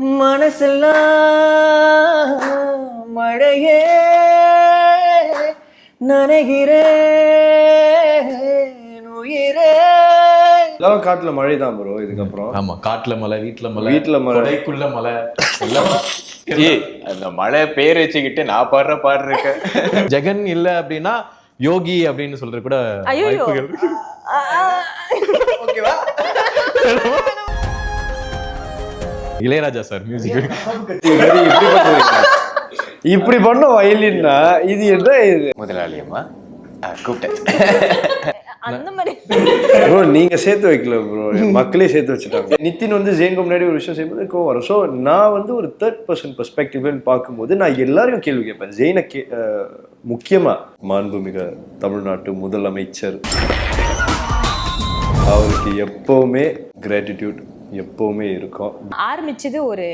மனசெல்லாம் மழையே நனைகிறேன் உயிரே. எல்லாம் காட்டுல மழை தான் ப்ரோ. இதுக்கப்புறம் ஆமா, காட்டுல மலை, வீட்டுல மலை, வீட்டுல மலை, கொடைக்குள்ள மலை, எல்லாம் அந்த மழை பேர் வச்சுக்கிட்டு நான் பாடுற பாடுறேன். ஜெகன் இல்ல அப்படின்னா யோகி அப்படின்னு சொல்றது கூட வாய்ப்புகள் இருக்கு. ஓகேவா? இளையராஜா சார் மியூசிக் இப்படி பண்ண வயலின்னா இது என்ன? இது முதலாளியம்மா கூப்பிட்டேன். அந்த மாதிரி ப்ரோ நீங்க சேர்த்து வைக்கல ப்ரோ, மக்களே சேர்த்து வச்சுட்டாங்க. நிதின் வந்து ஜெயினுக்கு முன்னாடி ஒரு விஷயம் செய்யும்போது கோவம் வரும். ஸோ நான் வந்து ஒரு தேர்ட் பர்சன் பெர்ஸ்பெக்டிவ்னு பார்க்கும்போது நான் எல்லாரையும் கேள்வி கேட்பேன். ஜெயினை முக்கியமா மாண்புமிகு தமிழ்நாட்டு முதலமைச்சர் அவருக்கு எப்பவுமே கிராட்டிடியூட் எப்பவுமே இருக்கும். ஆரம்பிச்சது ஒரு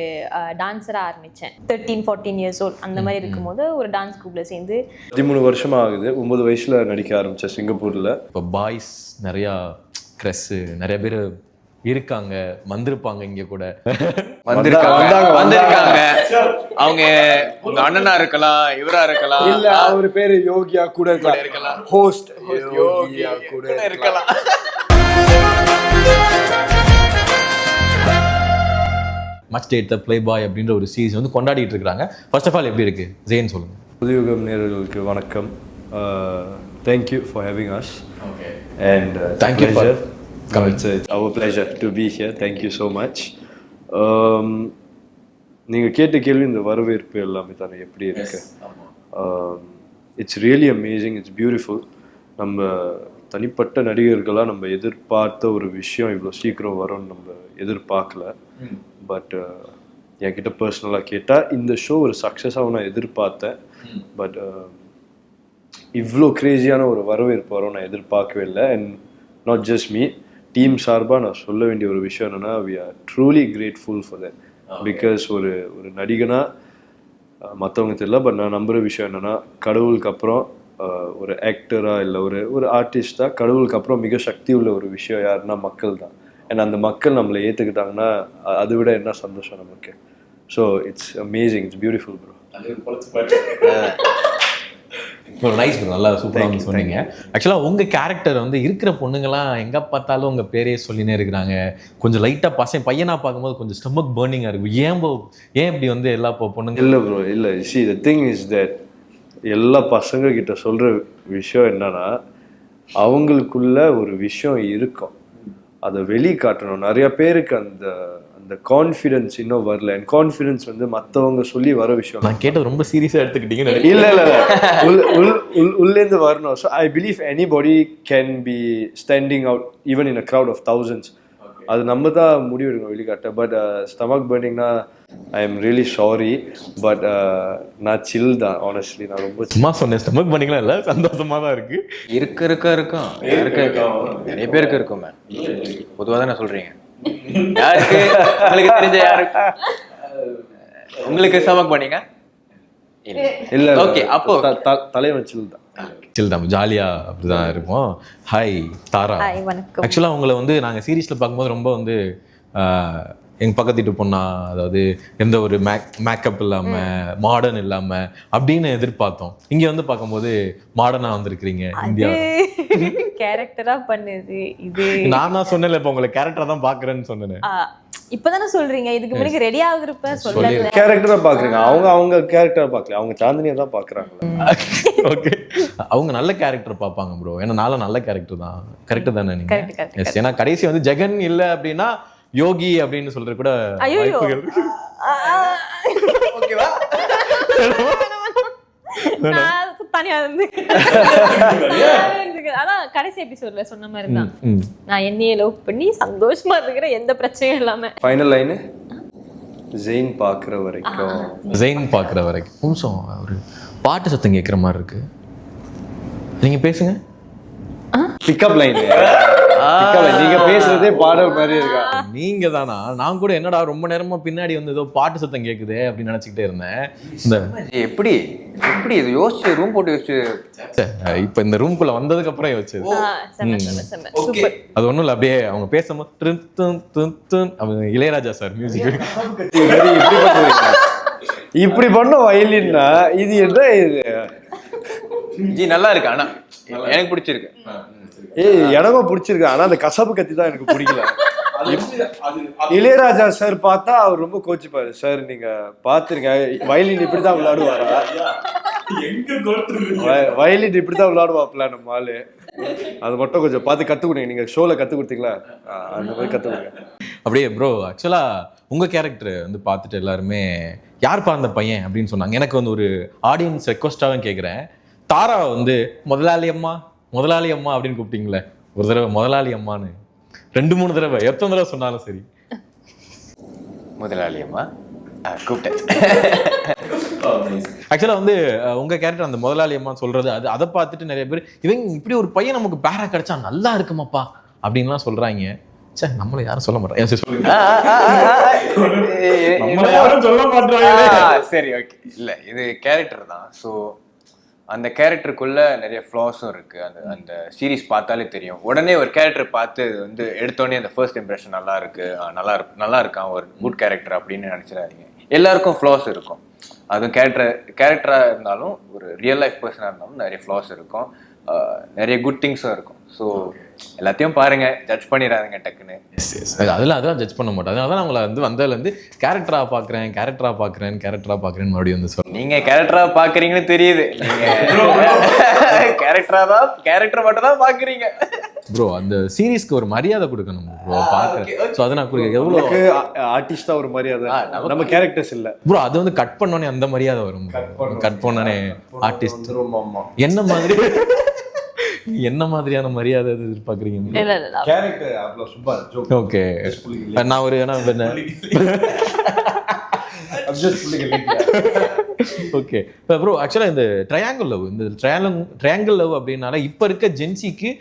டான்ஸரா ஆரம்பிச்சேன் 13-14 இயர்ஸ் ஓல்ட் அந்த மாதிரி இருக்கும்போது ஒரு டான்ஸ் குரூப்ல சேர்ந்து 13 வருஷமா ஆகுது. 9 வயசுல நடிக்க ஆரம்பிச்சேன் சிங்கப்பூர்ல. இப்போ பாய்ஸ் நிறையா க்ரெஸ் நிறைய பேர் இருக்காங்க, வந்திருப்பாங்க, இங்க கூட வந்திருக்காங்க. அவங்க உங்க அண்ணனா இருக்கலாம், இவரா இருக்கலாம், இல்ல அவர் பேரு யோகியா கூட இருக்கலாம், ஹோஸ்ட் யோகியா கூட இருக்கலாம். Much date the play boy அப்படின்ற ஒரு சீரீஸ் வந்து கொண்டாடிட்டு இருக்காங்க. ஃபர்ஸ்ட் ஆஃப் ஆல் எப்படி இருக்கு ஜெயின் சொல்லுங்க. புதுயுகம் நேயர்களுக்கு வணக்கம். Thank you for having us and thank you for It's our pleasure to be here. Thank you so much. நீங்கள் கேட்ட கேள்வி இந்த வரவேற்பு எல்லாமே தானே எப்படி இருக்கு? It's really amazing, it's beautiful. நம்ம தனிப்பட்ட நடிகர்களாக நம்ம எதிர்பார்த்த ஒரு விஷயம் இவ்வளோ சீக்கிரம் வரும்னு நம்ம எதிர்பார்க்கல. பட் என்கிட்ட பர்சனலாக கேட்டால் இந்த ஷோ ஒரு சக்ஸஸாக நான் எதிர்பார்த்தேன். பட் இவ்வளோ க்ரேஸியான ஒரு வரவேற்பு வரும் நான் எதிர்பார்க்கவே இல்லை. And not just me, team சார்பாக நான் சொல்ல வேண்டிய ஒரு விஷயம் என்னென்னா we are truly grateful for that. Because ஒரு நடிகனாக மற்றவங்க தெரியல, பட் நான் நம்புகிற விஷயம் என்னென்னா கடவுளுக்கு அப்புறம் ஒரு ஆக்டராக இல்லை ஒரு ஆர்டிஸ்டாக கடவுளுக்கு அப்புறம் மிக சக்தி உள்ள ஒரு விஷயம் யாருன்னா மக்கள் தான். அண்ட் அந்த மக்கள் நம்மளை ஏற்றுக்கிட்டாங்கன்னா அதை விட என்ன சந்தோஷம் நமக்கு. So it's amazing, it's beautiful bro. ஒரு நைஸ் ப்ரோ, நல்லா சூப்பராக சொன்னீங்க. ஆக்சுவலாக உங்கள் கேரக்டர் வந்து இருக்கிற பொண்ணுங்களாம் எங்கே பார்த்தாலும் உங்கள் பேரே சொல்லினே இருக்கிறாங்க. கொஞ்சம் லைட்டாக பையனாக பார்க்கும்போது கொஞ்சம் ஸ்டொமக் பர்னிங்காக இருக்கும். ஏன் இப்படி வந்து எல்லா பொண்ணுங்க? இல்லை ப்ரோ, இல்லை. See the thing is that எல்லா பசங்க கிட்ட சொல்கிற விஷயம் என்னன்னா அவங்களுக்குள்ள ஒரு விஷயம் இருக்கும், அதை வெளிக்காட்டணும். நிறைய பேருக்கு அந்த கான்ஃபிடன்ஸ் இன்னும் வரல. அண்ட் கான்ஃபிடன்ஸ் வந்து மற்றவங்க சொல்லி வர விஷயம். நான் கேட்டது ரொம்ப சீரியஸாக எடுத்துக்கிட்டீங்க. இல்லை உள்ளேருந்து வரணும். So I believe anybody can be standing out even in a crowd of thousands. அது நம்ம தான் முடிவெடுக்கணும் வெளிக்காட்ட. பட் ஸ்டமக் பர்னிங்னா I am really sorry. But நான் சில் தான் ஆனஸ்ட்லி. நான் ரொம்ப சும்மா சொன்னேன். ஸ்டமக் பர்னிங்லாம் இல்லை, சந்தோஷமாக தான் இருக்கும். இருக்கும் நிறைய பேருக்கு இருக்கும். பொதுவாக தானே சொல்றீங்க. யாருக்கு உங்களுக்கு தெரிஞ்ச யாருக்கு உங்களுக்கு ஸ்டமக் பண்ணீங்க? இல்லை. ஓகே, அப்போ தலைவன் சில் தான். சில் தான், ஜாலியாக அப்படி தான் இருப்போம். ஹாய் தாரா. வணக்கம். ஆக்சுவலாக உங்களை வந்து நாங்கள் சீரீஸில் பார்க்கும்போது ரொம்ப வந்து எங்கள் பக்கத்து வீட்டு பொண்ணா, அதாவது எந்த ஒரு மேக்கப் இல்லாமல் மாடர்ன் இல்லாமல் அப்படின்னு எதிர்பார்த்தோம். இங்கே வந்து பார்க்கும்போது மாடர்னாக வந்திருக்கிறீங்க. இந்தியா கேரக்டரா பண்ணுது இது. நான் தான் சொன்னேன்ல, இப்போ உங்களை கேரக்டராக தான் பார்க்குறேன்னு சொன்னேன். இப்பதானே சொல்றீங்க, இதுக்கு முன்னாடி ரெடி ஆகுறப்ப சொல்லல. கேரக்டரா பாக்குறீங்க, அவங்க கேரக்டரா பார்க்கல, அவங்க சாந்தினியா தான் பாக்குறாங்க. ஓகே, அவங்க நல்ல கேரக்டர் பார்ப்பாங்க ப்ரோ. ஏன்னா நானும் நல்ல கேரக்டர் தான். கரெக்ட் தானே நீங்க? எஸ். ஏன்னா கடைசி வந்து ஜெகன் இல்ல அப்படின்னா யோகி அப்படின்னு சொல்றது கூட வாய்ப்புகள் இருக்கு. ஓகேவா? அதான் கடைசி எபிசோட்ல சொன்ன மாதிரி தான், நான் என்னையே லவ் பண்ணி சந்தோஷமா இருக்கிற, எந்த பிரச்சனையும் இல்லாம. ஃபைனல் லைன் ஜெயின் பாக்குற வரைக்கும். ஜெயின் பாக்குற வரைக்கும் நிமிஷம் ஒரு பாட்டு சத்தம் கேட்குற மாதிரி இருக்கு. நீங்க பேசுங்க. பிக்கப் லைன் நீங்க பேசுறதே பாடல் மாதிரி இருக்கா? நீங்க தானா? நான் கூட என்னடா ரொம்ப நேரமா பின்னாடி வந்து ஏதோ பாட்டு சத்தம் கேக்குதே அப்படின்னு நினைச்சுக்கிட்டே இருந்தேன். இந்த எப்படி எப்படி இது யோசிச்சு ரூம் போட்டு யோசிச்சு இப்ப இந்த ரூம்குள்ள வந்ததுக்கு அப்புறம் யோசிச்சது. சூப்பர். அது ஒண்ணும் இல்ல, அப்படியே அவங்க பேசும்போது ட்ரின் ட்ரின் ட்ரின் ட்ரின் அவங்க இளையராஜா சார் மியூசிக். இப்படி பண்ண வயலின்னா இது என்ன இது? ஜி நல்லா இருக்கு, ஆனா எனக்கு பிடிச்சிருக்கு. எனக்கும் பிடிச்சிருக்கு, ஆனா அந்த கசப்பு கத்தி தான் எனக்கு பிடிக்கல. இளையராஜா சார் பார்த்தா அவர் ரொம்ப கோச்சிப்பாரு. சார் நீங்க பாத்துருங்க வயலின் இப்படிதான் விளையாடுவாரா, வயலின் இப்படிதான் விளையாடுவாப்ல நம்ம ஆளு. அது மட்டும் கொஞ்சம் பார்த்து கத்து கொடுங்க. நீங்க ஷோல கத்து கொடுத்தீங்களா, அந்த மாதிரி கத்து கொடுங்க. அப்படியே ப்ரோ, ஆக்சுவலா உங்க கேரக்டர் வந்து பார்த்துட்டு எல்லாருமே யார்ப்பா அந்த பையன் அப்படின்னு சொன்னாங்க. எனக்கு வந்து ஒரு ஆடியன்ஸ் ரெக்வஸ்டாவும் கேட்குறேன், தாரா வந்து முதலாளி அம்மா முதலாளி அம்மா அப்படின்னு கூப்பிட்டீங்களே, ஒரு தடவை முதலாளி அம்மான்னு 2-3 தடவை எத்தனை தடவை சொன்னாலும் சரி முதலாளி அம்மா கூப்பிட்டேன். ஆக்சுவலா வந்து உங்க கேரக்டர் அந்த முதலாளி அம்மா சொல்றது, அது அதை பார்த்துட்டு நிறைய பேர் இவங்க இப்படி ஒரு பையன் நமக்கு பேரா கிடைச்சா நல்லா இருக்குமாப்பா அப்படின்லாம் சொல்றாங்க. சே, நம்மள யாரும் சொல்ல மாட்டாங்க. சரி, ஓகே. இல்ல இது கேரக்டர் தான். ஸோ அந்த கேரக்டருக்குள்ள நிறைய ஃப்ளாஸும் இருக்கு. அந்த சீரீஸ் பார்த்தாலே தெரியும். உடனே ஒரு கேரக்டர் பார்த்து வந்து எடுத்தோடனே அந்த ஃபர்ஸ்ட் இம்ப்ரெஷன் நல்லா இருக்கு, நல்லா இருக்கான், ஒரு குட் கேரக்டர் அப்படின்னு நினைச்சிடாதீங்க. எல்லாருக்கும் ஃப்ளாஸ் இருக்கும். அதுவும் கேரக்டரா இருந்தாலும் ஒரு ரியல் லைஃப் பர்சனாக இருந்தாலும் நிறைய ஃப்ளாஸ் இருக்கும், நிறைய குட் திங்ஸும் இருக்கும். ஸோ எல்லாத்தையும் பாருங்க, ஜட்ஜ் பண்ணிடாதீங்க டக்குன்னு. அதெல்லாம் ஜட்ஜ் பண்ண மாட்டேன். அதனால தான் அவங்கள வந்து வந்ததுலேருந்து கேரக்டரா பார்க்குறேன் மறுபடியும் வந்து சொல்லுங்க. நீங்க கேரக்டரா பாக்குறீங்கன்னு தெரியுது. நீங்க கேரக்டர் மட்டும் தான் பாக்குறீங்க ப்ரோ. அந்த சீரீஸ்க்கு ஒரு மரியாதை கொடுக்கணும் ப்ரோ, பார்க்குறேன். ஸோ அதை நான் கொடுக்க எவ்வளோ ஆர்டிஸ்டா ஒரு மரியாதை, நம்ம கேரக்டர்ஸ் இல்லை ப்ரோ. அது வந்து கட் பண்ணோன்னே அந்த மரியாதை வரும். கட் பண்ணோன்னே ஆர்டிஸ்ட் என்ன மாதிரி என்ன மாதிரியான மரியாதை எதிர்பார்க்குறீங்க? ஓகே, நான் ஒரு ஓகே ப்ரோ. ஆக்சுவலாக இந்த ட்ரையாங்கிள் லவ் அப்படின்னால இப்போ இருக்க ஜென்சிக்கு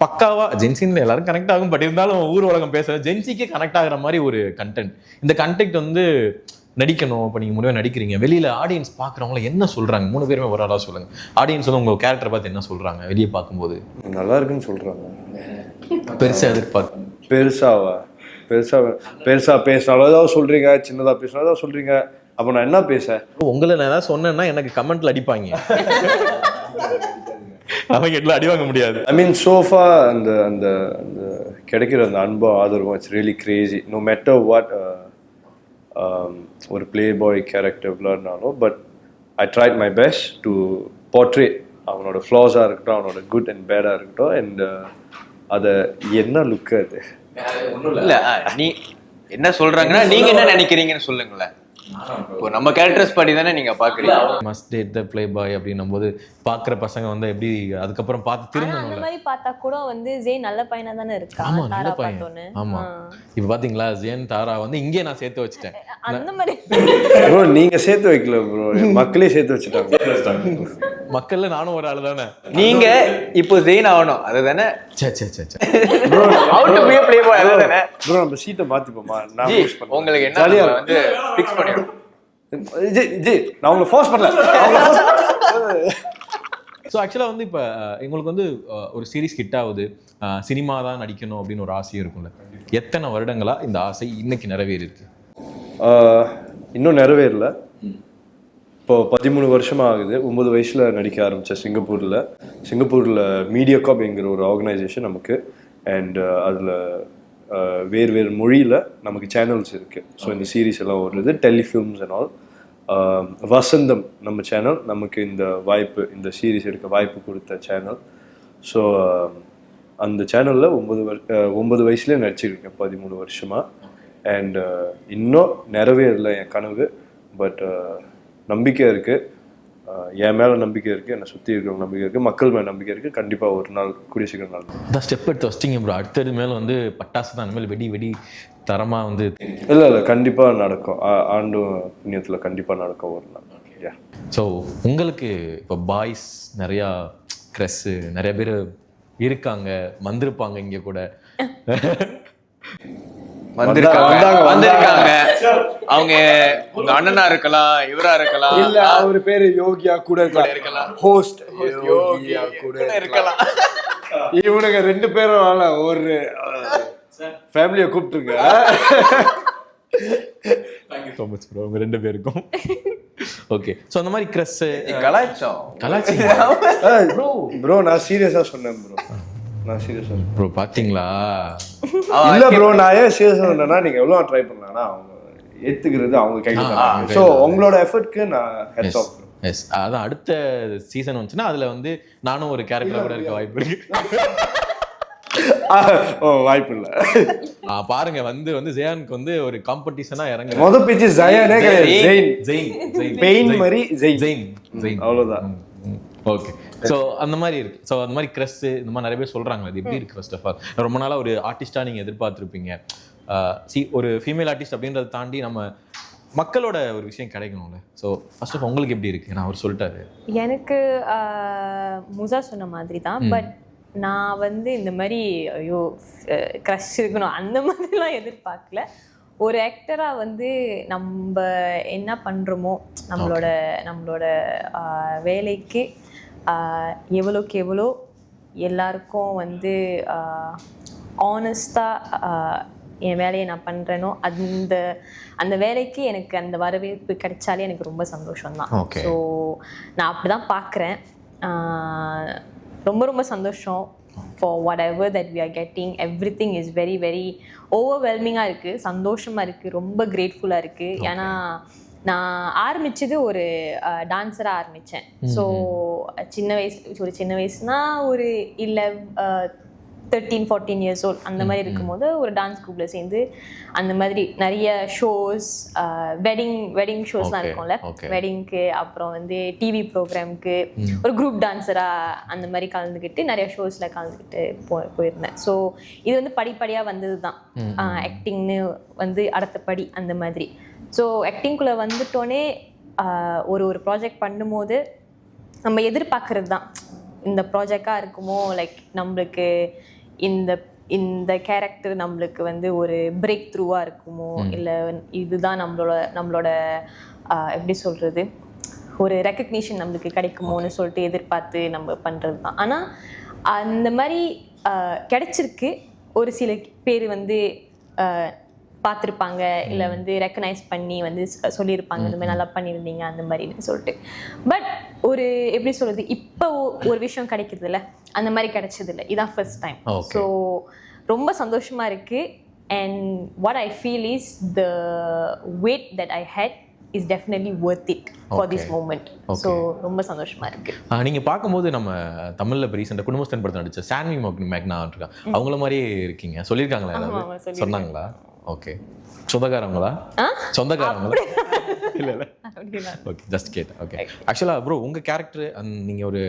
பக்காவா, ஜென்சின்னு எல்லாரும் கனெக்ட் ஆகும், பட் இருந்தாலும் ஊர் உலகம் பேசுற ஜென்சிக்கு கனெக்ட் ஆகுற மாதிரி ஒரு கண்டென்ட். இந்த கண்டென்ட் வந்து நடிக்கணும். இப்போ நீங்கள் முடிவாக நடிக்கிறீங்க, வெளியில் ஆடியன்ஸ் பார்க்குறவங்கள என்ன சொல்கிறாங்க? 3 பேருமே ஒரு ஆளாக சொல்லுங்கள். ஆடியன்ஸ் வந்து உங்கள் கேரக்டரை பார்த்து என்ன சொல்கிறாங்க? வெளியே பார்க்கும்போது நல்லா இருக்குன்னு சொல்கிறாங்க. பெருசாக எதிர்பார்க்க பெருசா பேசினாலும் ஏதாவது சொல்கிறீங்க, சின்னதாக பேசினாலும் ஏதாவது சொல்கிறீங்க. அப்போ நான் என்ன பேச? உங்களை நான் ஏதாவது சொன்னேன்னா எனக்கு கமெண்ட்டில் அடிப்பாங்க. அவங்க எல்லாம் அடி வாங்க முடியாது. ஐ மீன் சோஃபா அந்த அந்த அந்த கிடைக்கிற அந்த அன்பும் ஆதரவும் it's really crazy. No matter what ஒரு பிளே பாய் கேரக்டர் விளையாடினாலும், but I tried my best to portray அவனோட ஃப்ளாஸாக இருக்கட்டும், அவனோட குட் அண்ட் பேடாக இருக்கட்டும். அண்ட் அதை என்ன லுக்கு அது இல்ல, நீ என்ன சொல்றாங்கன்னா நீங்க என்ன நினைக்கிறீங்கன்னு சொல்லுங்களேன். இப்போ நம்ம கேரக்டர்ஸ் படி தானே நீங்க பாக்குறீங்க. Must date the play boy அப்படின்னும் போது பாக்குற பசங்க வந்து எப்படி அதுக்கப்புறம் பார்த்து திரும்பணும். அந்த மாதிரி பார்த்தா கூட வந்து ஜெயின் நல்ல பையனா தானே இருக்கா? ஆமா, நல்ல பையன். ஆமா, இப்போ பாத்தீங்களா ஜெயின் தாரா வந்து இங்கே நான் சேர்த்து வச்சிட்டேன். அந்த மாதிரி ப்ரோ நீங்க சேர்த்து வைக்கல ப்ரோ, மக்களே சேர்த்து வச்சுட்டாங்க. மக்கள்ல நானும் ஒரு ஆளு தானே. நீங்க இப்போ ஜெயின் ஆகணும், அதுதானே? Proud to be playboy, அதுதானே? ப்ரோ நம்ம சீட்டை மாத்திப்போமா? நான் உங்களுக்கு என்ன வந்து ஃபிக்ஸ் பண்ணிடுறோம். நான் உங்களை ஃபோர்ஸ் பண்ணல. ஸோ ஆக்சுவலாக வந்து இப்போ எங்களுக்கு வந்து ஒரு சீரீஸ் ஹிட் ஆகுது, சினிமா தான் நடிக்கணும் அப்படின்னு ஒரு ஆசையும் இருக்கும்ல. எத்தனை வருடங்களா இந்த ஆசை இன்னைக்கு நிறைவேறி இருக்கு? இன்னும் நிறைவேறல. இப்போ 13 வருஷமாக ஆகுது. 9 வயசில் நடிக்க ஆரம்பித்தேன் சிங்கப்பூரில் மீடியாகாப் என்கிற ஒரு ஆர்கனைசேஷன் நமக்கு. அண்ட் அதில் வேறு மொழியில் நமக்கு சேனல்ஸ் இருக்குது. ஸோ இந்த சீரீஸ் எல்லாம் ஓடுறது, டெலிஃபில்ம்ஸ் அண்ட் ஆல். வசந்தம் நம்ம சேனல் நமக்கு இந்த வாய்ப்பு, இந்த சீரீஸ் எடுக்க வாய்ப்பு கொடுத்த சேனல். ஸோ அந்த சேனலில் 9 வயசுலேயே நடிச்சிருக்கேன் 13 வருஷமாக. அண்ட் இன்னும் நிறைவேறல என் கனவு. பட் நம்பிக்கை இருக்குது, என் மேலே நம்பிக்கை இருக்குது, என்னை சுற்றி இருக்கிறவங்க நம்பிக்கை இருக்குது, மக்கள் மேலே நம்பிக்கை இருக்குது. கண்டிப்பாக ஒரு நாள் கூடிய சீக்கிரம் நாள் தான் ஸ்டெப் எடுத்து வச்சிட்டிங்க ப்ரோ. அடுத்தது மேலே வந்து பட்டாசு தான் மேலே வெடி தரமாக வந்து இல்லை கண்டிப்பாக நடக்கும். ஆண்டு புண்ணியத்தில் கண்டிப்பாக நடக்கும் ஒரு நாள். ஸோ உங்களுக்கு இப்போ பாய்ஸ் நிறையா க்ரெஸ்ஸு நிறைய பேர் இருக்காங்க, வந்திருப்பாங்க இங்கே கூட. வந்திருக்காங்க. அவங்க உங்க அண்ணனா இருக்கலாம், இவரா இருக்கலாம், இல்ல அவர் பேரு யோகியா கூட இருக்கலாம், ஹோஸ்ட் யோகியா கூட இருக்கலாம். இவனுங்க 2 பேரும் ஒரு ஃபேமிலியை கூப்பிட்டுருங்க. தேங்க்யூ ஸோ மச் ப்ரோ உங்க 2 பேருக்கும். ஓகே ஸோ அந்த மாதிரி க்ரஷ் கலாய்ச்சி ப்ரோ நான் சீரியஸா சொன்னேன் ப்ரோ. நான் சீரியஸா ப்ரோ பாத்தீங்களா? இல்ல ப்ரோ நான் ஏன் சீரியஸா சொன்னேன்னா நீங்க எவ்வளவு ட்ரை பண்ணலாம்னா அவங்க ஏத்துக்கிறது அவங்க கையில தான். சோ உங்களோட எஃபர்ட்க்கு நான் ஹெட்ஸ் ஆஃப். எஸ் அதான் அடுத்த சீசன் வந்துச்சுன்னா அதுல வந்து நானும் ஒரு கேரக்டரா கூட இருக்க வாய்ப்பு இருக்கு. வாய்ப்பு இல்ல. பாருங்க வந்து ஜெயானுக்கு வந்து ஒரு காம்படிஷனா இறங்க மொத பேச்சு ஜெயானே கிடையாது. ஜெயின் பெயின் மாதிரி ஜெயின் அவ்வளவுதான். ஓகே ஸோ அந்த மாதிரி இருக்கு. ஸோ அந்த மாதிரி க்ரஷ் இந்த மாதிரி நிறைய பேர் சொல்றாங்க. அது எப்படி இருக்கு? ஃபர்ஸ்ட் ஆஃப் ஆல் ரொம்ப நாளா ஒரு ஆர்டிஸ்டா நீங்க எதிர்பார்த்துருப்பீங்க. ஒரு ஃபீமேல் ஆர்டிஸ்ட் அப்படின்றத தாண்டி நம்ம மக்களோட ஒரு விஷயம் கிடைக்கணும்ல. ஸோ ஃபர்ஸ்ட் ஆஃப் உங்களுக்கு எப்படி இருக்கு? நான் அவர் சொல்லிட்டாரு. எனக்கு முசா சொன்ன மாதிரி தான். பட் நான் வந்து இந்த மாதிரி ஐயோ க்ரஷ் இருக்கணும் அந்த மாதிரிலாம் எதிர்பார்க்கல. ஒரு ஆக்டராக வந்து நம்ம என்ன பண்ணுறோமோ நம்மளோட வேலைக்கு எவ்வளோக்கு எவ்வளோ எல்லாருக்கும் வந்து ஆனஸ்ட்டாக என் வேலையை நான் பண்ணுறேனோ அந்த வேலைக்கு எனக்கு அந்த வரவேற்பு கிடைச்சாலே எனக்கு ரொம்ப சந்தோஷம்தான். ஸோ நான் அப்படி தான் பார்க்குறேன். ரொம்ப ரொம்ப சந்தோஷம். For whatever that we are getting, everything is very very overwhelming-ஆ இருக்குது, சந்தோஷமாக இருக்குது, ரொம்ப கிரேட்ஃபுல்லாக இருக்குது. ஏன்னா நான் ஆரம்பித்தது ஒரு டான்ஸராக ஆரம்பித்தேன். ஸோ சின்ன வயசுனா ஒரு 13-14 years old அந்த மாதிரி இருக்கும்போது ஒரு டான்ஸ் குரூப்பில் சேர்ந்து அந்த மாதிரி நிறைய ஷோஸ், வெட்டிங் ஷோஸ்லாம் இருக்கும்ல, வெட்டிங்க்கு அப்புறம் வந்து டிவி ப்ரோக்ராம்க்கு ஒரு குரூப் டான்ஸராக அந்த மாதிரி கலந்துக்கிட்டு நிறைய ஷோஸில் கலந்துக்கிட்டு போயிருந்தேன். ஸோ இது வந்து படிப்படியாக வந்தது தான். ஆக்டிங்னு வந்து அடுத்த படி அந்த மாதிரி. ஸோ ஆக்டிங்குள்ளே வந்துட்டோன்னே ஒரு ப்ராஜெக்ட் பண்ணும்போது நம்ம எதிர்பார்க்கறது தான் இந்த ப்ராஜெக்டாக இருக்குமோ, லைக் நம்மளுக்கு இந்த கேரக்டர் நம்மளுக்கு வந்து ஒரு பிரேக் த்ரூவாக இருக்குமோ, இல்லை இதுதான் நம்மளோட எப்படி சொல்கிறது ஒரு ரெக்கக்னிஷன் நம்மளுக்கு கிடைக்குமோன்னு சொல்லிட்டு எதிர்பார்த்து நம்ம பண்ணுறது தான். ஆனால் அந்த மாதிரி கிடைச்சிருக்கு. ஒரு சில பேர் வந்து பார்த்துருப்பாங்க, இல்லை வந்து ரெக்கனைஸ் பண்ணி வந்து சொல்லியிருப்பாங்க இந்த மாதிரி நல்லா பண்ணியிருந்தீங்க அந்த மாதிரின்னு சொல்லிட்டு. பட் ஒரு எப்படி சொல்கிறது, இப்போ ஒரு விஷயம் கிடைக்கிறது இல்லை, அந்த மாதிரி கிடைச்சது இல்லை. இதான் ஃபர்ஸ்ட் டைம். ஸோ ரொம்ப சந்தோஷமாக இருக்குது. And what I feel is the wait that I had is definitely worth it for this moment. So ரொம்ப சந்தோஷமாக இருக்குது. நீங்கள் பார்க்கும்போது நம்ம தமிழில் இப்போ ரீசெண்டாக குடும்பஸ்தன் படத்தை நடிச்ச சான்வி மேக்னா இருக்கா, அவங்கள மாதிரியே இருக்கீங்க. சொல்லியிருக்காங்களா? ஏதாவது சொன்னாங்களா? ஓகே. சொந்தக்காரங்களா? இல்லை ஓகே, ஜஸ்ட் கேட்டேன். ஓகே. ஆக்சுவலாக ப்ரோ உங்கள் கேரக்டர் நீங்கள் ஒரு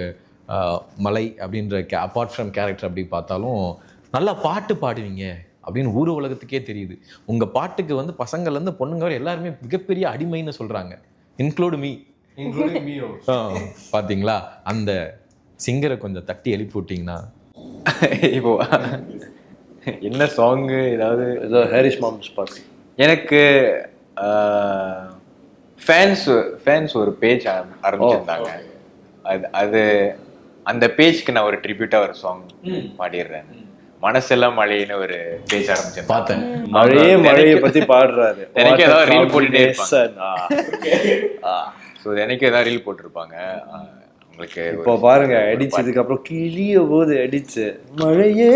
மலை அப்படின்ற அப்பார்ட் ஃப்ரம் கேரக்டர் அப்படி பார்த்தாலும் நல்லா பாட்டு பாடுவீங்க அப்படின்னு ஊர் உலகத்துக்கே தெரியுது. உங்கள் பாட்டுக்கு வந்து பசங்கள்லேருந்து பொண்ணுங்க வரை எல்லாருமே மிகப்பெரிய அடிமைன்னு சொல்கிறாங்க, இன்க்ளூட் மீ. பார்த்தீங்களா? அந்த சிங்கரை கொஞ்சம் தட்டி எழுப்பி விட்டிங்கன்னா. இப்போ என்ன சாங்கு ஏதாவது ஹாரிஸ் மாம்ஸ் பாட்டு. எனக்கு ஃபேன்ஸ் ஒரு பேஜ் ஆரம்பிச்சிருந்தாங்க. அது அந்த பேஜ்க்கு நான் ஒரு ட்ரிபியூட்டாக ஒரு சாங் பாடிடுறேன். மனசெல்லாம் மழைன்னு ஒரு பேஜ் ஆரம்பிச்சேன். பார்த்தேன். மழையை பத்தி பாடுறாரு. எனக்கு ஏதாவது ரீல் போட்டுட்டே இருப்பாங்க. ஸோ எனக்கு ஏதாவது ரீல் போட்டிருப்பாங்க. உங்களுக்கு இப்போ பாருங்க, அடிச்சதுக்கு அப்புறம் கிளிய போது அடிச்சு மழையே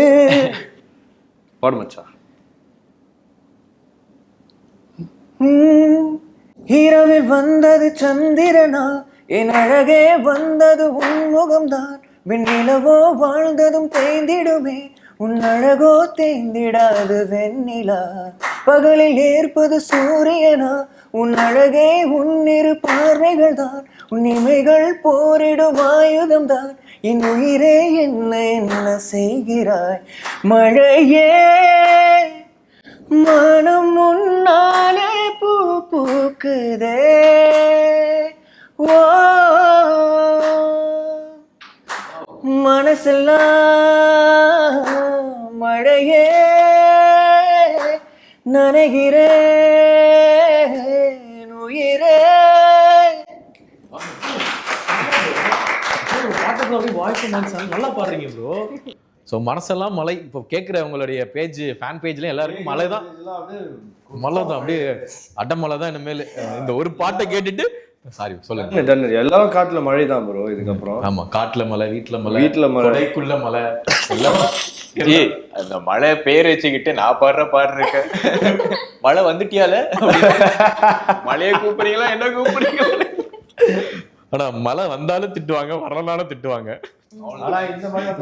பாடு மச்சா. இரவில் வந்தது சந்திரனா, என் அழகே வந்தது உன்முகம்தான். வெண்ணிலவோ வாழ்ந்ததும் தேய்ந்திடுமே, உன் அழகோ தேய்ந்திடாது வெண்ணிலா. பகலில் ஏற்பது சூரியனா, உன் அழகே உன்னிரு பார்வைகள் தான். உன் இமைகள் போரிடும் ஆயுதம் தான். என் உயிரே என்ன செய்கிறாய் மழையே. மனம் முன்னாலே பூ பூக்குதே. ஓ மனசெல்லாம் மழையே. நனைகிறேன் உயிரே. நல்லா பாடுறீங்க ப்ரோ. ஸோ மனசெல்லாம் மலை. இப்போ கேட்குற உங்களுடைய பேஜ் ஃபேன் பேஜ்ல எல்லாருக்கும் மலை தான், மலை தான், அப்படியே அடமலை தான். இனிமேல் இந்த ஒரு பாட்டை கேட்டுட்டு சாரி சொல்லுங்க. எல்லாரும் காட்டுல மழை தான் ப்ரோ இதுக்கப்புறம். ஆமா, காட்டுல மலை, வீட்டுல மலை, வீட்டுல மலை, கொடைக்குள்ள மலை, எல்லாம். அந்த மழை பேர் வச்சுக்கிட்டு நான் பாடுறேன். மழை வந்துட்டியால, மழையை கூப்பிடுறீங்களா என்ன கூப்பிடுறீங்களா? ஆனா மழை வந்தாலும் திட்டுவாங்க, வரலனாலும் திட்டுவாங்க.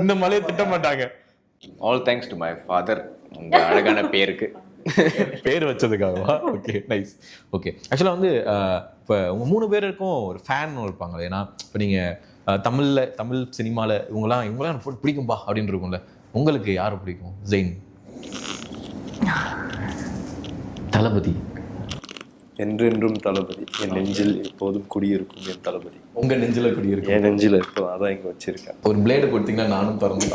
இந்த மழையை திட்ட மாட்டாங்க. All thanks to my father, உங்க அழகான பேருக்கு. பேர் வச்சதுக்காகவா? Okay, nice. ஓகே, ஆக்சுவலாக வந்து இப்போ உங்கள் 3 பேருக்கும் ஒரு ஃபேன் இருப்பாங்க. ஏன்னா இப்போ நீங்கள் தமிழ் சினிமாவில் இவங்களாம் எனக்கு பிடிக்கும்பா அப்படின்னு இருக்கும்ல. உங்களுக்கு யாரை பிடிக்கும்? ஜெயின், தளபதி. என்றென்றும் தளபதி, என் நெஞ்சில் எப்போதும் குடியிருக்கும் என் தளபதி. உங்கள் நெஞ்சில் குடியிருக்கும்? என் நெஞ்சில் இருக்கும், அதான் இங்கே வச்சிருக்கேன். ஒரு பிளேடு கொடுத்தீங்கன்னா நானும் திறந்து.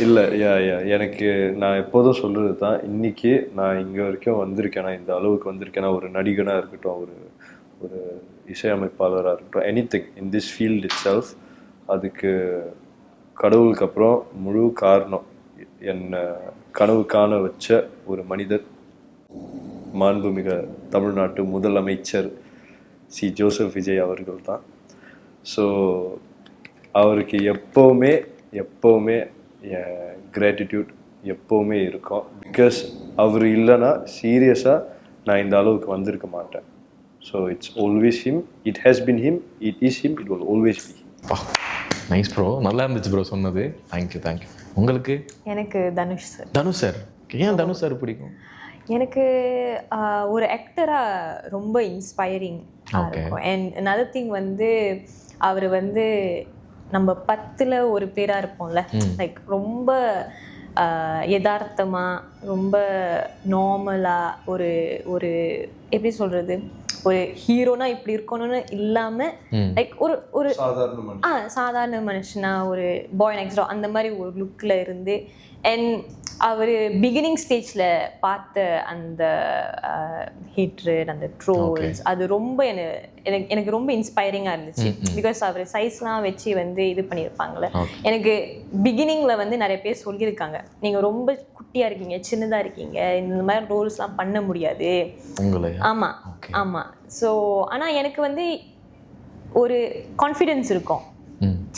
இல்லை, எனக்கு நான் எப்போதும் சொல்கிறது தான், இன்றைக்கி நான் இங்கே வரைக்கும் வந்திருக்கேன்னா, இந்த அளவுக்கு வந்திருக்கேன்னா, ஒரு நடிகனாக இருக்கட்டும், ஒரு இசையமைப்பாளராக இருக்கட்டும், anything in this field it self, அதுக்கு கடவுளுக்கு அப்புறம் முழு காரணம் என்னை கனவு காண வச்ச ஒரு மனிதர், மாண்புமிக தமிழ்நாட்டு முதலமைச்சர் சி ஜோசப் விஜய் அவர்கள் தான். ஸோ அவருக்கு எப்போவுமே என் கிராட்டிடியூட் எப்போவுமே இருக்கும். பிகாஸ் அவர் இல்லைன்னா சீரியஸாக நான் இந்த அளவுக்கு வந்திருக்க மாட்டேன். So it's always him, it has been him, it is him, it will always be him. Nice bro, நல்லா இருந்துச்சு ப்ரோ சொன்னது. தேங்க்யூ. உங்களுக்கு? எனக்கு தனுஷ் சார். தனுஷ் சார், ஏன் தனுஷ் சார் பிடிக்கும்? எனக்கு ஒரு ஆக்டராக ரொம்ப இன்ஸ்பைரிங் இருக்கும். அண்ட் another thing வந்து அவர் வந்து நம்ம 10ல் ஒரு பேராக இருப்போம்ல, லைக் ரொம்ப யதார்த்தமாக, ரொம்ப நார்மலாக, ஒரு எப்படி சொல்கிறது, ஒரு ஹீரோனா இப்படி இருக்கணும்னு இல்லாமல் லைக் ஒரு சாதாரண மனுஷனா, ஒரு பாய் நெக்ஸ்ட் டோர் அந்த மாதிரி ஒரு லுக்கில் இருந்து. அண்ட் அவர் பிகினிங் ஸ்டேஜில் பார்த்த அந்த ஹேட்ரட், அந்த ட்ரோல்ஸ், அது ரொம்ப எனக்கு ரொம்ப இன்ஸ்பைரிங்காக இருந்துச்சு. பிகாஸ் அவர் சைஸ்லாம் வச்சு வந்து இது பண்ணியிருப்பாங்களே. எனக்கு பிகினிங்கில் வந்து நிறைய பேர் சொல்லியிருக்காங்க, நீங்கள் ரொம்ப குட்டியாக இருக்கீங்க, சின்னதாக இருக்கீங்க, இந்த மாதிரி ரோல்ஸ்லாம் பண்ண முடியாது. ஆமாம். ஸோ ஆனால் எனக்கு வந்து ஒரு கான்ஃபிடென்ஸ் இருக்கும்,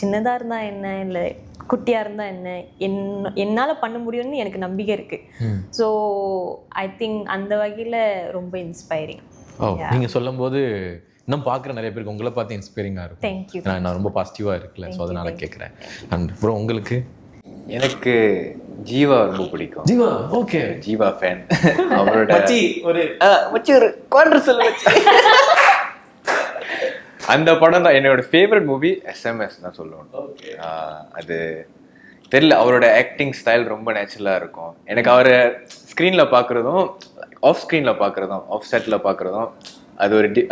சின்னதாக இருந்தால் என்ன, இல்லை குட்டியாக இருந்தால் என்ன, என்னால் பண்ண முடியும்னு எனக்கு நம்பிக்கை இருக்குது. ஸோ ஐ திங்க் அந்த வகையில் ரொம்ப இன்ஸ்பைரிங். நீங்கள் சொல்லும்போது இன்னும் பார்க்குற நிறைய பேருக்கு உங்களை பார்த்து இன்ஸ்பைரிங்காக இருக்கும். தேங்க்யூ. நான் ரொம்ப பாசிட்டிவாக இருக்குல்ல, ஸோ அதனால கேட்குறேன். அண்ட் ப்ரோ உங்களுக்கு? எனக்கு ஜீவா ரொம்ப பிடிக்கும். Jeeva, okay, Jeeva fan. அவரோட ஒரு குவார்டர் செல் வச்சு அந்த படம் தான் என்னோட ஃபேவரட் மூவி. SMS தான் சொல்லுவேன். அது தெரியல, அவரோட ஆக்டிங் ஸ்டைல் ரொம்ப நேச்சுரலாக இருக்கும். எனக்கு அவரை ஸ்க்ரீனில் பார்க்குறதும், ஆஃப் ஸ்க்ரீனில் பார்க்குறதும், ஆஃப் செட்டில் பார்க்குறதும், அது ஒரு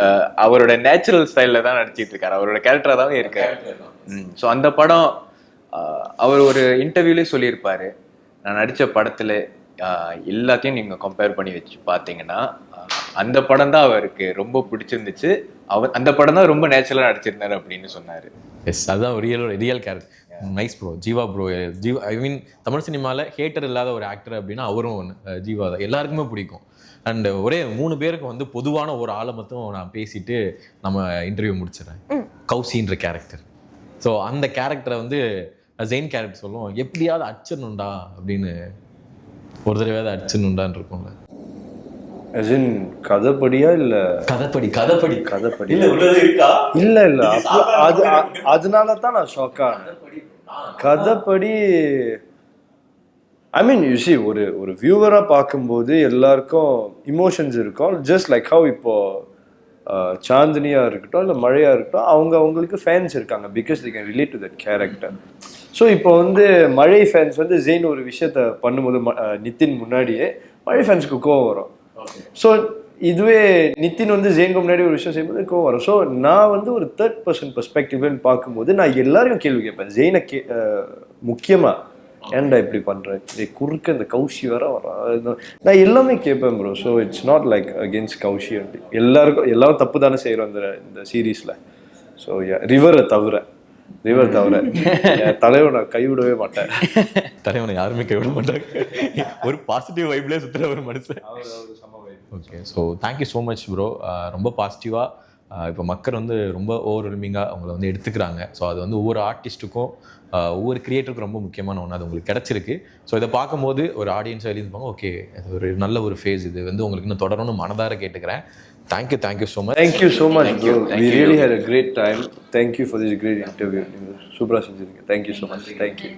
அவரோட நேச்சுரல் ஸ்டைலில் தான் நடிச்சிட்டு இருக்காரு, அவரோட கேரக்டராக தான் இருக்காரு. ஸோ அந்த படம் அவர் ஒரு இன்டர்வியூலேயே சொல்லியிருப்பாரு, நான் நடித்த படத்தில் எல்லாத்தையும் நீங்கள் கம்பேர் பண்ணி வச்சு பார்த்தீங்கன்னா அந்த படம் தான் அவருக்கு ரொம்ப பிடிச்சிருந்துச்சு, அந்த படம் தான் ரொம்ப நேச்சுரலாக நடிச்சிருந்தாரு அப்படின்னு சொன்னார். எஸ், அதுதான் real character. Nice bro. Jiiva bro, I mean Tamil சினிமாவில் ஹேட்டர் இல்லாத ஒரு ஆக்டர் அப்படின்னா அவரும் ஒன்று. ஜீவா தான் எல்லாருக்குமே பிடிக்கும். அண்ட் ஒரே 3 பேருக்கு வந்து பொதுவான ஒரு ஆளை மட்டும் நான் பேசிட்டு நம்ம இன்டர்வியூ முடிச்சிடறேன். கௌசின்ற கேரக்டர். ஸோ அந்த கேரக்டரை வந்து ஜெயின் கேரக்டர் சொல்லுவோம், எப்படியாவது அடிச்சிடணுண்டா அப்படின்னு, ஒரு தடவையாவது அடிச்சிடணுண்டான்னு இருக்கும்ல. கதைப்படியா இல்ல கதைப்படி இல்ல அதனால தான் நான் ஷாக்கா. கதைப்படி ஐ மீன் யூ சி, ஒரு வியூவரா பார்க்கும்போது எல்லாருக்கும் இமோஷன்ஸ் இருக்கும். ஜஸ்ட் லைக் ஹவ் இப்போ சாந்தினியா இருக்கட்டும் இல்லை மழையா இருக்கட்டும், அவங்களுக்கு ஃபேன்ஸ் இருக்காங்க because they can relate to that character. So இப்போ வந்து மழை ஃபேன்ஸ் வந்து ஜெயின் ஒரு விஷயத்த பண்ணும்போது நிதின் முன்னாடியே மழை ஃபேன்ஸுக்கு கோவம் வரும். ஸோ இதுவே நிதின் வந்து ஜெயினுக்கு முன்னாடி ஒரு விஷயம் செய்யும்போது கோவம் வரும். ஸோ நான் வந்து ஒரு 3rd person பெர்ஸ்பெக்டிவ்னு பார்க்கும்போது நான் எல்லாரையும் கேள்வி கேட்பேன். ஜெயினை முக்கியமாக ஏன்டா இப்படி பண்ணுறேன் குறுக்க இந்த கௌஷி வேற வரா நான் எல்லாமே கேட்பேன் bro. So it's not like against Koushi அப்படி எல்லாரும் தப்பு தானே செய்கிறோம் இந்த சீரீஸில். ஸோ ரிவரை தவிர தலைவனை நான் கைவிடவே மாட்டேன். தலைவனை யாருமே கைவிட மாட்டாங்க. ஒரு பாசிட்டிவ் வைப்லேயே சுற்றுற ஒரு மனுஷன். Okay, so thank you so much bro. ரொம்ப பாசிட்டிவாக இப்போ மக்கள் வந்து ரொம்ப ஓவர்வெல்மிங்காக அவங்கள வந்து எடுத்துக்கிறாங்க. ஸோ அது வந்து ஒவ்வொரு ஆர்டிஸ்ட்டுக்கும் ஒவ்வொரு கிரியேட்டருக்கும் ரொம்ப முக்கியமான ஒன்று. அது உங்களுக்கு கிடச்சிருக்கு. ஸோ இதை பார்க்கும்போது ஒரு ஆடியன்ஸ் எழுதிப்பாங்க, ஓகே அது ஒரு நல்ல ஒரு ஃபேஸ், இது வந்து உங்களுக்கு இன்னும் தொடரணும்னு மனதார கேட்டுக்கிறேன். Thank you so much. Thank you so much bro. We really had a great time. Thank you for this great interview. சூப்பராக செஞ்சுருக்கீங்க. Thank you so much. தேங்க்யூ.